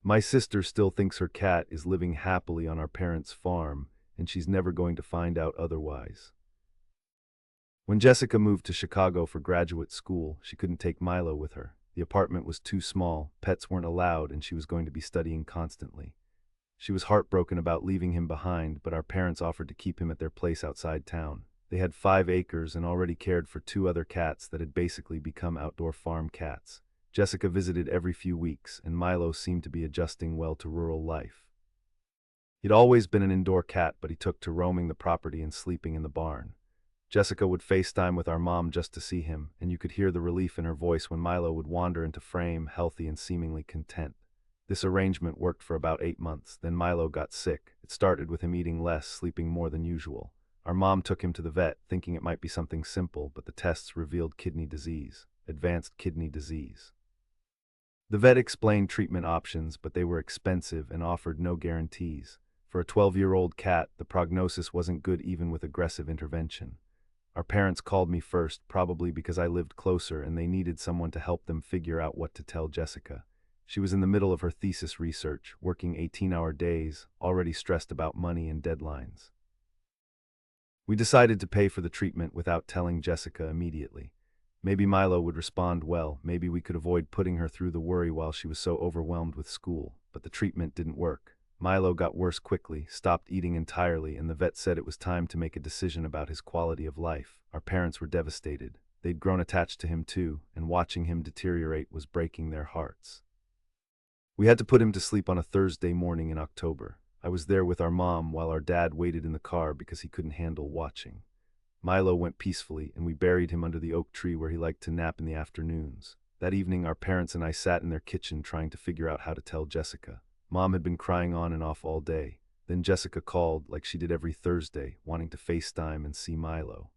My sister still thinks her cat is living happily on our parents' farm, and she's never going to find out otherwise. When Jessica moved to Chicago for graduate school, she couldn't take Milo with her. The apartment was too small, pets weren't allowed, and she was going to be studying constantly. She was heartbroken about leaving him behind, but our parents offered to keep him at their place outside town. They had 5 acres and already cared for 2 other cats that had basically become outdoor farm cats. Jessica visited every few weeks, and Milo seemed to be adjusting well to rural life. He'd always been an indoor cat, but he took to roaming the property and sleeping in the barn. Jessica would FaceTime with our mom just to see him, and you could hear the relief in her voice when Milo would wander into frame, healthy and seemingly content. This arrangement worked for about 8 months, then Milo got sick. It started with him eating less, sleeping more than usual. Our mom took him to the vet, thinking it might be something simple, but the tests revealed kidney disease, advanced kidney disease. The vet explained treatment options, but they were expensive and offered no guarantees. For a 12-year-old cat, the prognosis wasn't good even with aggressive intervention. Our parents called me first, probably because I lived closer and they needed someone to help them figure out what to tell Jessica. She was in the middle of her thesis research, working 18-hour days, already stressed about money and deadlines. We decided to pay for the treatment without telling Jessica immediately. Maybe Milo would respond well, maybe we could avoid putting her through the worry while she was so overwhelmed with school, but the treatment didn't work. Milo got worse quickly, stopped eating entirely, and the vet said it was time to make a decision about his quality of life. Our parents were devastated. They'd grown attached to him too, and watching him deteriorate was breaking their hearts. We had to put him to sleep on a Thursday morning in October. I was there with our mom while our dad waited in the car because he couldn't handle watching. Milo went peacefully, and we buried him under the oak tree where he liked to nap in the afternoons. That evening, our parents and I sat in their kitchen trying to figure out how to tell Jessica. Mom had been crying on and off all day. Then Jessica called, like she did every Thursday, wanting to FaceTime and see Milo.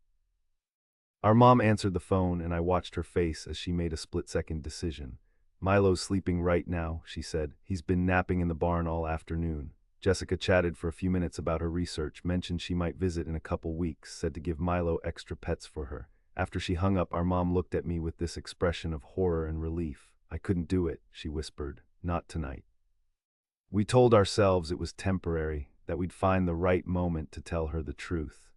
Our mom answered the phone, and I watched her face as she made a split-second decision. Milo's sleeping right now, she said. He's been napping in the barn all afternoon. Jessica chatted for a few minutes about her research, mentioned she might visit in a couple weeks, said to give Milo extra pets for her. After she hung up, our mom looked at me with this expression of horror and relief. I couldn't do it, she whispered. Not tonight. We told ourselves it was temporary, that we'd find the right moment to tell her the truth.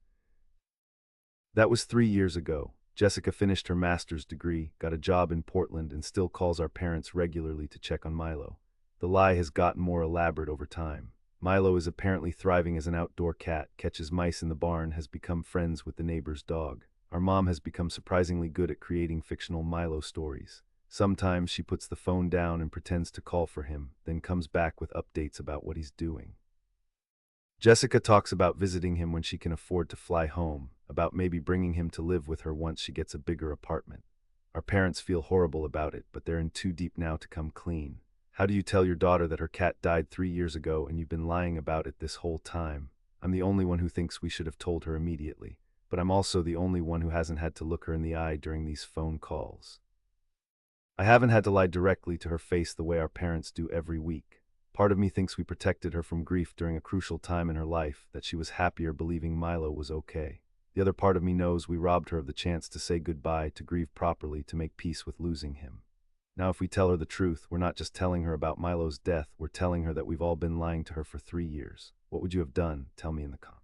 That was 3 years ago. Jessica finished her master's degree, got a job in Portland, and still calls our parents regularly to check on Milo. The lie has gotten more elaborate over time. Milo is apparently thriving as an outdoor cat, catches mice in the barn, has become friends with the neighbor's dog. Our mom has become surprisingly good at creating fictional Milo stories. Sometimes she puts the phone down and pretends to call for him, then comes back with updates about what he's doing. Jessica talks about visiting him when she can afford to fly home, about maybe bringing him to live with her once she gets a bigger apartment. Our parents feel horrible about it, but they're in too deep now to come clean. How do you tell your daughter that her cat died 3 years ago and you've been lying about it this whole time? I'm the only one who thinks we should have told her immediately, but I'm also the only one who hasn't had to look her in the eye during these phone calls. I haven't had to lie directly to her face the way our parents do every week. Part of me thinks we protected her from grief during a crucial time in her life, that she was happier believing Milo was okay. The other part of me knows we robbed her of the chance to say goodbye, to grieve properly, to make peace with losing him. Now if we tell her the truth, we're not just telling her about Milo's death, we're telling her that we've all been lying to her for 3 years. What would you have done? Tell me in the comments.